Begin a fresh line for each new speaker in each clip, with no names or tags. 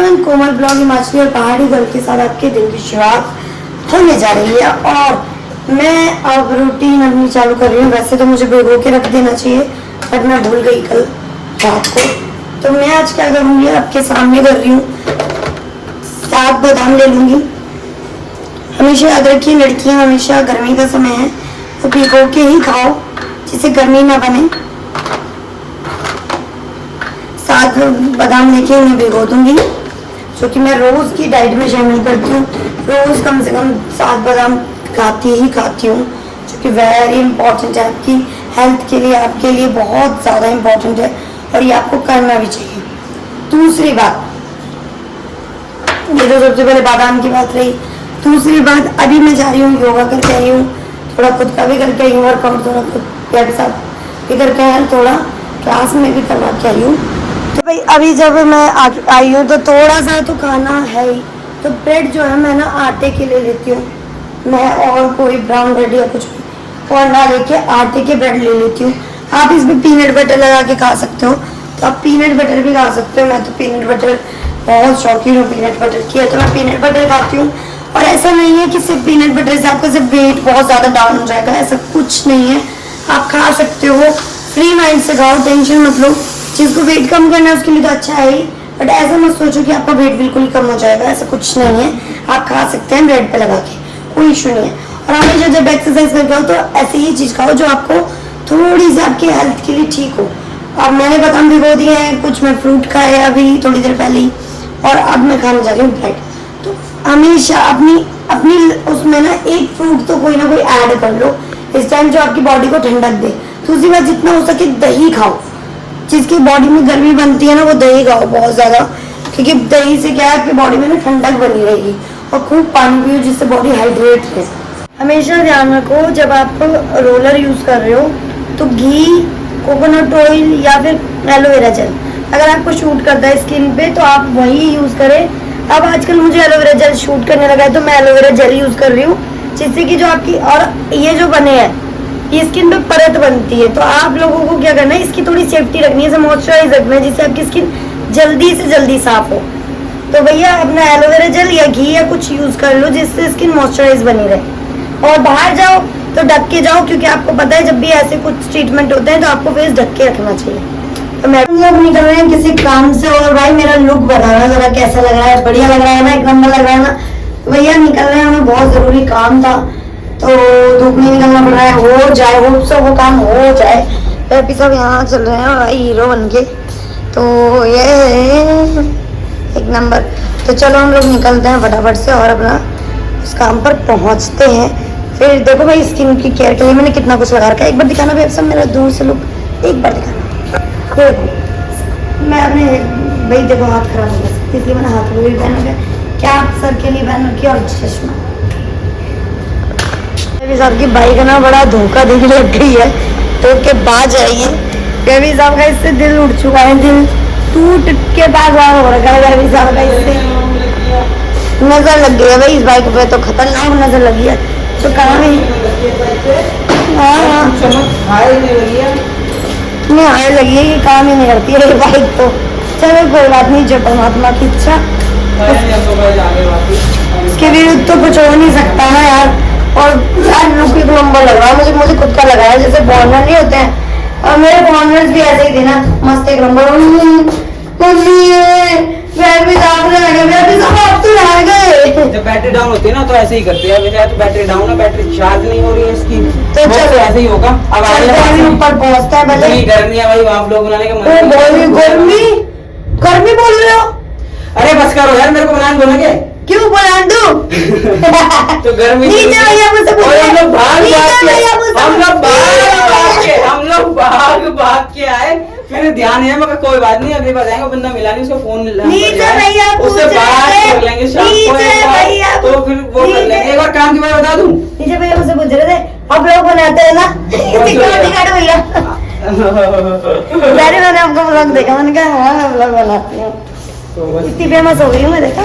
Everyone, कोमल blog Himachali और पहाड़ी girl के साथ आपके दिन की शुरुआत होने जा रही है और मैं अब रूटीन अपनी चालू कर रही हूँ। वैसे तो मुझे भिगो के रख देना चाहिए बट मैं भूल गई कल रात को, तो मैं आज क्या करूँगी आपके सामने कर रही हूँ। 7 बादाम ले लूँगी। हमेशा याद रखिए लड़कियाँ, हमेशा गर्मी का समय है तो भिगो के ही खाओ जिससे गर्मी ना बने। 7 बादाम लेके उन्हें भिगो दूंगी, जो कि मैं रोज की डाइट में शामिल करती हूँ। रोज कम से कम 7 बादाम खाती हूँ, जो कि वेरी इंपॉर्टेंट है आपकी हेल्थ के लिए, आपके लिए बहुत ज़्यादा इंपॉर्टेंट है और ये आपको करना भी चाहिए। दूसरी बात, ये तो सबसे पहले बादाम की बात रही। दूसरी बात, अभी मैं जा रही हूँ योगा करके आई हूँ, थोड़ा खुद का भी करके आई हूँ वर्कआउट, थोड़ा खुद के साथ भी करके आई हूँ, थोड़ा क्लास में भी करवा के आई हूँ। तो भाई अभी जब मैं आई हूँ तो थोड़ा सा तो खाना है ही, तो ब्रेड जो है मैं ना आटे के ले लेती हूँ मैं, और कोई ब्राउन ब्रेड या कुछ भी और ना लेके आटे के ब्रेड ले लेती हूँ। आप इसमें पीनट बटर लगा के खा सकते हो, तो आप पीनट बटर भी खा सकते हो। मैं तो पीनट बटर बहुत शौकीन हूँ पीनट बटर की, तो मैं पीनट बटर खाती हूँ। और ऐसा नहीं है कि सिर्फ पीनट बटर से आपका सिर्फ वेट बहुत ज़्यादा डाउन हो जाएगा, ऐसा कुछ नहीं है। आप खा सकते हो, फ्री माइंड से खाओ, टेंशन मत लो। जिसको वेट कम करना है उसके लिए तो अच्छा है ही, बट ऐसा मत सोचो कि आपका वेट बिल्कुल ही कम हो जाएगा, ऐसा कुछ नहीं है। आप खा सकते हैं ब्रेड पे लगा के, कोई इशू नहीं है। और हमेशा जब एक्सरसाइज करके आओ तो ऐसी ही चीज़ खाओ जो आपको थोड़ी सी आपकी हेल्थ के लिए ठीक हो। अब मैंने बादाम भिगो दिए हैं, कुछ मैं फ्रूट खाए अभी थोड़ी देर पहले ही, और अब मैं खाने जा रही हूँ ब्रेड। तो हमेशा अपनी उसमें ना एक फ्रूट तो कोई ना कोई ऐड कर लो इस टाइम, जो आपकी बॉडी को ठंडक दे। दूसरी बात, जितना हो सके दही खाओ, जिसकी बॉडी में गर्मी बनती है ना वो दही खाओ बहुत ज़्यादा, क्योंकि दही से क्या है आपकी बॉडी में ना ठंडक बनी रहेगी। और खूब पानी पियो जिससे बॉडी हाइड्रेट रहे। हमेशा ध्यान रखो जब आप रोलर यूज़ कर रहे हो तो घी, कोकोनट ऑयल या फिर एलोवेरा जेल अगर आपको शूट करता है स्किन पे तो आप वही यूज़ करें। अब आजकल मुझे एलोवेरा जेल शूट करने लगा है तो मैं एलोवेरा जेल यूज़ कर रही हूँ, जिससे कि जो आपकी और ये जो बने हैं ये स्किन पे परत बनती है। तो आप लोगों को क्या करना है, इसकी थोड़ी सेफ्टी रखनी है, मॉइस्चराइज रखना है जिससे आपकी स्किन जल्दी से जल्दी साफ हो। तो भैया अपना एलोवेरा जेल या घी या कुछ यूज़ कर लो जिससे स्किन मॉइस्चराइज बनी रहे। और बाहर जाओ तो ढक के जाओ, क्योंकि आपको पता है जब भी ऐसे कुछ ट्रीटमेंट होते हैं तो आपको फेस ढक के रखना चाहिए। तो मैं लोग निकल रहे हैं किसी काम से, और भाई मेरा लुक बताना जरा कैसा लग रहा है, बढ़िया लग रहा है ना, एक नंबर लग रहा है ना। तो भैया निकल रहे हैं, हमें बहुत ज़रूरी काम था तो धूप में निकलना पड़ रहा है, हो जाए होप से वो काम हो जाए। हैप्पी सब यहाँ चल रहे हैं भाई हीरो बन के, तो ये एक नंबर। तो चलो हम लोग निकलते हैं फटाफट से और अपना उस काम पर पहुँचते हैं। फिर देखो भाई स्किन की केयर के लिए मैंने कितना कुछ लगा रखा है, एक बार दिखाना भाई सब मेरा दूर से लुक एक बार दिखाना। देखो मैं अपने भाई देखो हाथ खराब हो गया इसलिए मैंने हाथ में भी पहन रखा है, कैप सर के लिए पहन रखी है और चश्मा। साहब की बाइक ना बड़ा धोखा देने लग गई है, तो के बाद जाइए। रवि साहब का इससे दिल उठ चुका है, दिल टूट के बाद हो रखा है रवि साहब का। इससे नजर लग गई है भाई इस बाइक पे, तो खतरनाक नजर लगी है। तो कहाँ नहीं आए लगी है, ये काम ही नहीं करती है ये बाइक। तो चलो कोई बात नहीं, जो परमात्मा की इच्छा, उसके विरुद्ध तो कुछ हो नहीं सकता ना यार। और यार लुक एक नंबर लग रहा है मुझे खुद का लगा है, जैसे फॉर्नर नहीं होते हैं और मेरे फॉर्नर्स भी ऐसे ही थे ना, मस्त एक नंबर।
जब बैटरी डाउन होती है ना तो ऐसे ही करते हैं। वैसे तो बैटरी डाउन है, बैटरी चार्ज नहीं हो रही है इसकी, तो चलो ऐसे ही होगा। अब आगे
ऊपर पहुंचता है भले
नहीं, गर्मी है भाई, आप लोग बनाने का
गर्मी बोल रहे हो?
अरे बस करो यार, मेरे को बनाने बोलोगे
क्यों बना दूं?
तो गर्मी हम लोग भाग के आए, फिर ध्यान है मगर कोई बात नहीं, अगली बार जाएंगे, बंदा मिला नहीं, उसको फोन उससे बात कर लेंगे शाम को, तो फिर वो कर लेंगे। एक बार काम की बात बता दूं,
नीचे भैया मुझसे पूछ रहे थे आप लोग बनाते हैं ना सिक्योरिटी गार्ड भैया। मैंने आपको ब्लॉग देखा, मैंने कहा हाँ ब्लॉग बनाती हूँ, इतनी फेमस हो गई हूँ मैं। देखा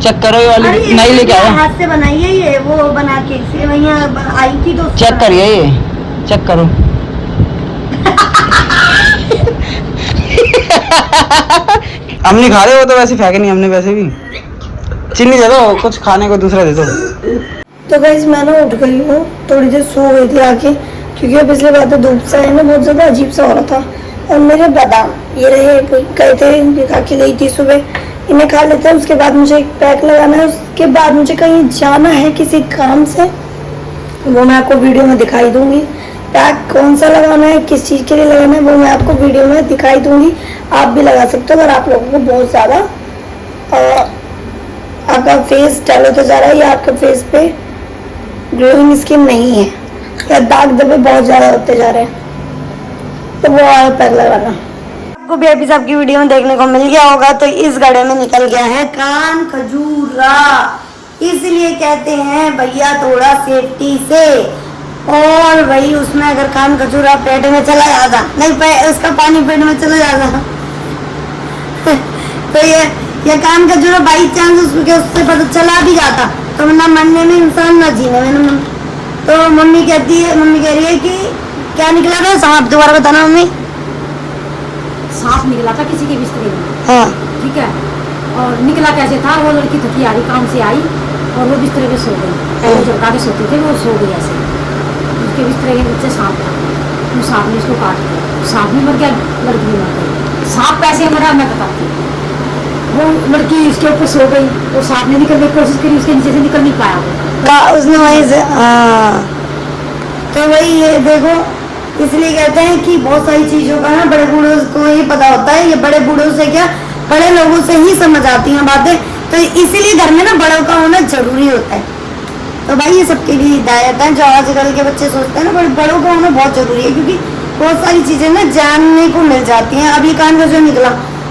चेक करो ये वाली नई लेके आया,
हाथ से बनाई है ये, वो बना के सेवइयां आई थी तो
चेक करिए, ये चेक करो। हम नहीं खा रहे, वो तो वैसे फेंके नहीं हमने, वैसे भी चीनी दे दो, कुछ खाने को दूसरा दे दो।
तो गाइस मैं ना उठ गई हूँ, थोड़ी देर सो गई थी आके, क्योंकि पिछले बार तो धूप सा है ना, बहुत ज़्यादा अजीब सा हो रहा था। और मेरे बादाम ये रहे, गए थे खा के गई थी सुबह, इन्हें खा लेते हैं। उसके बाद मुझे एक पैक लगाना है, उसके बाद मुझे कहीं जाना है किसी काम से, वो मैं आपको वीडियो में दिखाई दूंगी। पैक कौन सा लगाना है, किस चीज़ के लिए लगाना है, वो मैं आपको वीडियो में दिखाई दूंगी। आप भी लगा सकते हो अगर आप लोगों को बहुत ज़्यादा आपका फेस डल होता जा रहा है या आपके फेस पे ग्लोइंग स्किन नहीं है या दाग धब्बे बहुत ज़्यादा होते जा रहे हैं, तो वो वाला पैक लगाना। आपको भी अभी सबकी वीडियो में देखने को मिल गया होगा। तो इस गड़े में निकल गया है कान खजूरा, इसलिए कहते हैं भैया थोड़ा सेफ्टी से। और वही उसमें अगर कान खजूरा पेट में चला जाता, नहीं उसका पानी पेट में चला जाता तो ये कान खजूरा बाई चांस उससे पता चला भी जाता तो ना मरने में इंसान ना जीने में। तो मम्मी कह रही है कि क्या निकला था सांप, दोबारा बताना मम्मी।
सांप निकला था किसी के बिस्तर में।
हाँ
ठीक है, और निकला कैसे था, वो लड़की थकी आ रही काम से आई और वो बिस्तर पे सो गई, वो झटका के सोते थे, वो सो गई ऐसे, उसके बिस्तर के नीचे सांप था, उस सांप ने उसको काट दिया, सांप भी मर गया, लड़की भी मर गई। सांप कैसे मरा मैं बताती हूँ। वो लड़की उसके ऊपर सो गई, वो सांप ने निकलने की कोशिश करी, उसके नीचे से निकल नहीं पाया वो।
उसने वहीं से तो वही ये देखो, इसलिए कहते हैं कि बहुत सारी चीज़ों का ना बड़े बूढ़ों को ही पता होता है, ये बड़े बूढ़ों से क्या बड़े लोगों से ही समझ आती हैं बातें। तो इसीलिए घर में ना बड़ों का होना जरूरी होता है। तो भाई ये सबके लिए हिदायत है, जो आजकल के बच्चे सोचते हैं ना बड़ों का होना बहुत जरूरी है, क्योंकि बहुत सारी चीज़ें ना जानने को मिल जाती हैं। अब ये कान का जो निकला,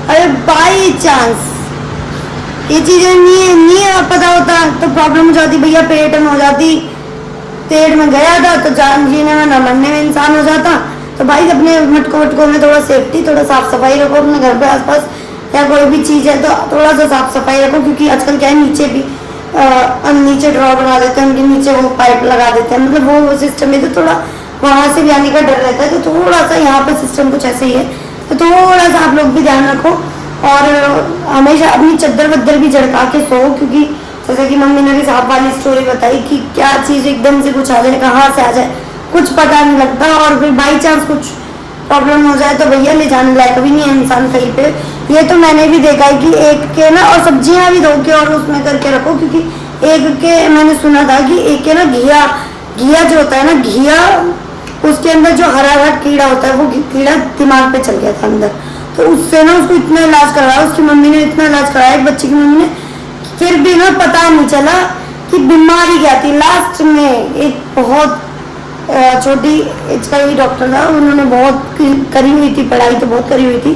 अरे बाई चांस ये चीज़ें नहीं पता होता तो प्रॉब्लम हो जाती भैया, पेट में हो जाती, पेट में गया था तो जान जीने में न मरने में इंसान हो जाता। तो भाई अपने मटकों में थोड़ा सेफ्टी, थोड़ा साफ सफाई रखो अपने घर पे आसपास, या कोई भी चीज़ है तो थोड़ा सा साफ सफाई रखो, क्योंकि आजकल क्या है नीचे भी नीचे ड्रॉ बना देते हैं, उनके नीचे वो पाइप लगा देते हैं, मतलब वो सिस्टम है, तो थोड़ा वहाँ से भी आने का डर रहता है। तो थोड़ा सा यहाँ पर सिस्टम कुछ ऐसे ही है, तो थोड़ा सा आप लोग भी ध्यान रखो। और हमेशा अपनी चद्दर वद्दर भी झड़का के सो, क्योंकि जैसे कि मम्मी ने भी सांप वाली स्टोरी बताई कि क्या चीज़ एकदम से कुछ आ जाए, कहाँ से आ जाए कुछ पता नहीं लगता, और फिर बाई चांस कुछ प्रॉब्लम हो जाए तो भैया ले जाने लायक भी नहीं है इंसान कहीं पे। ये तो मैंने भी देखा है कि एक के ना, और सब्जियां भी धो के और उसमें करके रखो, क्योंकि एक के मैंने सुना था कि एक के ना घिया जो होता है ना, घिया उसके अंदर जो हरा हरा कीड़ा होता है, वो कीड़ा दिमाग पे चल गया था अंदर, तो उससे ना उसको इतना इलाज करवाया, उसकी मम्मी ने इतना इलाज कराया एक बच्चे की मम्मी ने, फिर भी ना पता नहीं चला कि बीमारी क्या थी। लास्ट में एक बहुत छोटी एज का ही डॉक्टर था, उन्होंने बहुत करी हुई थी पढ़ाई, तो बहुत करी हुई थी,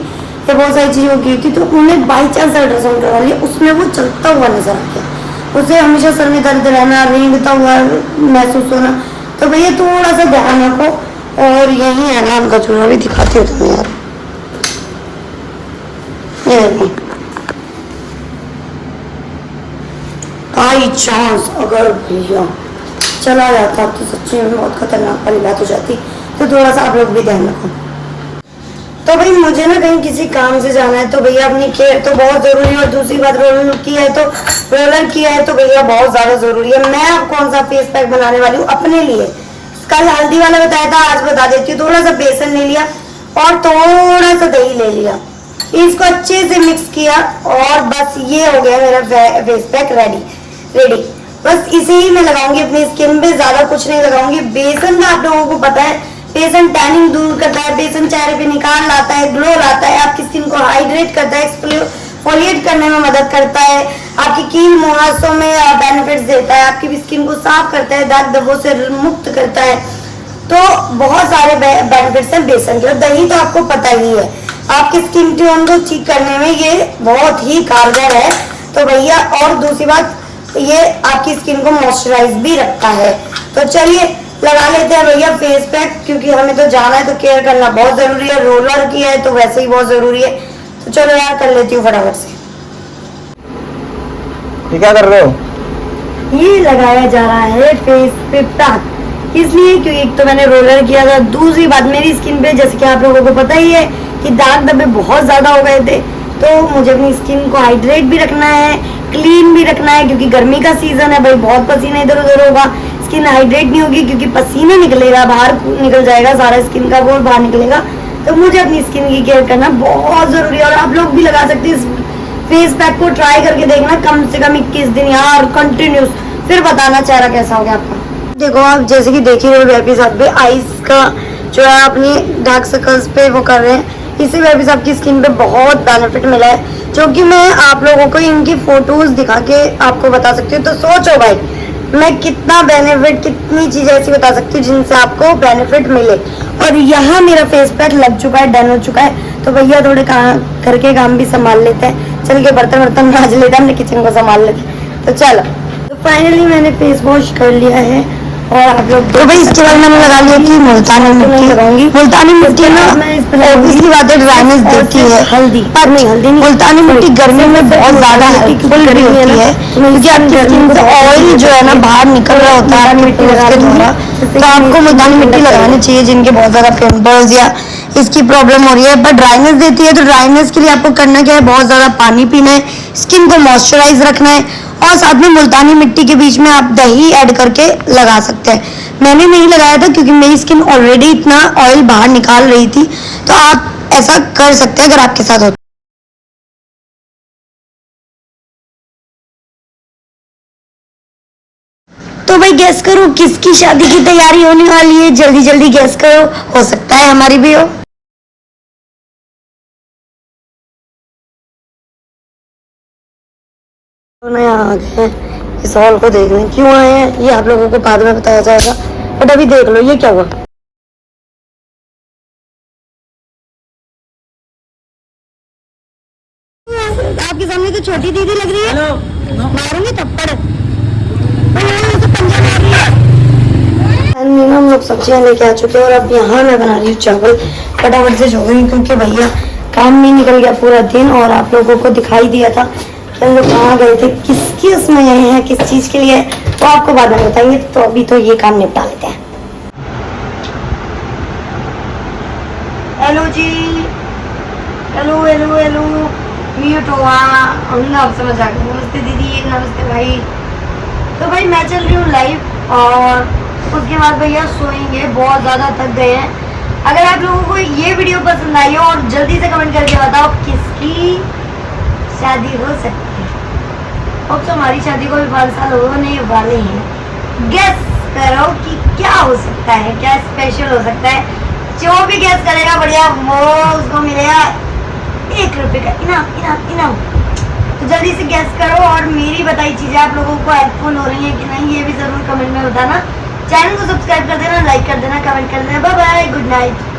ये बहुत सारी चीज़ें की थी, तो उन्होंने बाई चांस अल्ट्रासाउंड करवा लिया, उसमें वो चलता हुआ नजर आ गया, उसे हमेशा सर में दर्द रहना, रेंगता हुआ महसूस होना। तो भैया थोड़ा सा ध्यान रखो। और यही है ना उनका चूल्हा भी दिखाती हो तुम्हें यार, बाई चांस अगर भैया चला जाता तो सच्ची में बहुत खतरनाक वाली बात हो जाती। तो थोड़ा सा आप लोग भी ध्यान रखो। तो भाई मुझे ना कहीं किसी काम से जाना है, तो भैया अपनी केयर तो बहुत जरूरी है, और दूसरी बात रोलर किया है तो भैया बहुत ज्यादा जरूरी है। मैं अब कौन सा फेस पैक बनाने वाली हूँ अपने लिए, कल हल्दी वाला बताया था, आज बता देती हूँ। थोड़ा सा बेसन ले लिया और थोड़ा सा दही ले लिया, इसको अच्छे से मिक्स किया और बस ये हो गया मेरा फेस पैक रेडी। बस इसे ही मैं लगाऊंगी अपनी स्किन पे, ज्यादा कुछ नहीं लगाऊंगी। बेसन का आप लोगों को पता है, बेसन टैनिंग दूर करता है, बेसन चेहरे पे निखार लाता है, ग्लो लाता है, आपकी स्किन को हाइड्रेट करता है, एक्सफोलिएट करने में मदद करता है, आपकी कील मुहासों में बेनिफिट्स देता है, आपकी स्किन को साफ करता है, दाग धब्बों से मुक्त करता है। तो बहुत सारे बेनिफिट्स हैं बेसन के। दही तो आपको पता ही है, आपकी स्किन टोन को ठीक करने में ये बहुत ही कारगर है। तो भैया, और दूसरी बात, ये आपकी स्किन को मॉइस्चराइज भी रखता है। तो चलिए लगा लेते हैं भैया फेस पैक, क्योंकि हमें तो जाना है तो केयर करना बहुत जरूरी है। रोलर किया है तो वैसे ही बहुत जरूरी है। तो चलो यार कर लेती हूँ फटाफट से।
ये क्या कर रहे हो?
ये लगाया जा रहा है फेस पे पैक, इसलिए क्योंकि एक तो मैंने रोलर किया था, दूसरी बात मेरी स्किन पे जैसे कि आप लोगों को पता ही है कि दाग धब्बे बहुत ज्यादा हो गए थे, तो मुझे अपनी स्किन को हाइड्रेट भी रखना है, क्लीन भी रखना है, क्योंकि गर्मी का सीजन है भाई, बहुत पसीना इधर उधर होगा, स्किन हाइड्रेट नहीं होगी क्योंकि पसीना निकलेगा, बाहर निकल जाएगा सारा स्किन का, वो बाहर निकलेगा। तो मुझे अपनी स्किन की केयर करना बहुत जरूरी है। और आप लोग भी लगा सकते हैं इस फेस पैक को, ट्राई करके देखना कम से कम 21 दिन यार कंटिन्यूस, फिर बताना चेहरा कैसा हो गया आपका। देखो आप जैसे कि देख ही रहे हो साहब भी आईज का जो है अपनी डार्क सर्कल्स पे वो कर रहे हैं, इससे भी साहब की स्किन पे बहुत बेनिफिट मिला है, जो कि मैं आप लोगों को इनकी फोटोज दिखा के आपको बता सकती हूँ। तो सोचो भाई मैं कितना बेनिफिट, कितनी चीजें ऐसी बता सकती हूँ जिनसे आपको बेनिफिट मिले। और यहाँ मेरा फेस पैक लग चुका है, डन हो चुका है। तो भैया थोड़े घर के काम भी संभाल लेते हैं, चल के बर्तन मांज लेते हैं, अपने किचन को संभाल लेते हैं। तो चलो, तो फाइनली मैंने फेस वॉश कर लिया है और आप लोग तो भाई इसके बाद मैंने लगा लिया कि मुल्तानी मिट्टी लगाऊंगी। मुल्तानी मिट्टी ना ऑब्वियसली बात है ड्राइनेस देती है, हल्दी पर नहीं, हल्दी मुल्तानी मिट्टी गर्मी में बहुत ज्यादा हेल्पफुल भी होती है, क्योंकि आपकी स्किन से ऑयल जो है ना बाहर निकल रहा होता है आपकी पिंपल्स के द्वारा। तो आपको मुल्तानी मिट्टी लगानी चाहिए जिनके बहुत ज्यादा पिंपल्स या इसकी प्रॉब्लम हो रही है, पर ड्राइनेस देती है। तो ड्राइनेस के लिए आपको करना क्या है, बहुत ज्यादा पानी पीना है, स्किन को मॉइस्चराइज रखना है, और साथ में मुल्तानी मिट्टी के बीच में आप दही ऐड करके लगा सकते हैं। मैंने नहीं लगाया था क्योंकि मेरी स्किन ऑलरेडी इतना ऑयल बाहर निकाल रही थी, तो आप ऐसा कर सकते हैं अगर आपके साथ हो। तो भाई गैस करो किसकी शादी की तैयारी होने वाली है, जल्दी जल्दी गैस करो, हो सकता है हमारी भी हो। यहाँ आ गए हैं, इस हॉल को देख लें, क्यों आए हैं ये आप लोगों को बाद में बताया जाएगा, बट अभी देख लो ये क्या हुआ। आपके सामने तो छोटी दीदी लग रही है, मारूंगी थप्पड़। हम लोग सब्जियां लेके आ चुके हैं और अब यहाँ मैं बना रही हूँ चावल, फटाफट से जो गई क्योंकि भैया काम में निकल गया पूरा दिन। और आप लोगों को दिखाई दिया था कि हम लोग कहाँ गए थे, किसकी उसमें गए हैं, किस चीज के लिए, तो आपको बाद में बताएंगे। तो अभी तो ये काम निपटा लेते हैं। हेलो जी, हेलो हेलो हेलो, म्यूट हुआ, हम आप समझ आ गए। नमस्ते दीदी, नमस्ते भाई। तो भाई मैं चल रही हूँ लाइव और उसके बाद भैया सोएंगे, बहुत ज़्यादा थक गए हैं। अगर आप लोगों को ये वीडियो पसंद आई हो और जल्दी से कमेंट करके बताओ किसकी शादी हो सकती है। अब तो हमारी शादी को भी 12 साल होने वाले हैं। गेस करो कि क्या हो सकता है, क्या स्पेशल हो सकता है। जो भी गेस करेगा बढ़िया वो उसको मिलेगा 1 रुपये का इनाम इनाम इनाम। तो जल्दी से गेस करो और मेरी बताई चीज़ें आप लोगों को हेल्पफुल हो रही हैं कि नहीं, ये भी ज़रूर कमेंट में बताना। चैनल को सब्सक्राइब कर देना, लाइक कर देना, कमेंट कर देना। Bye bye, good night.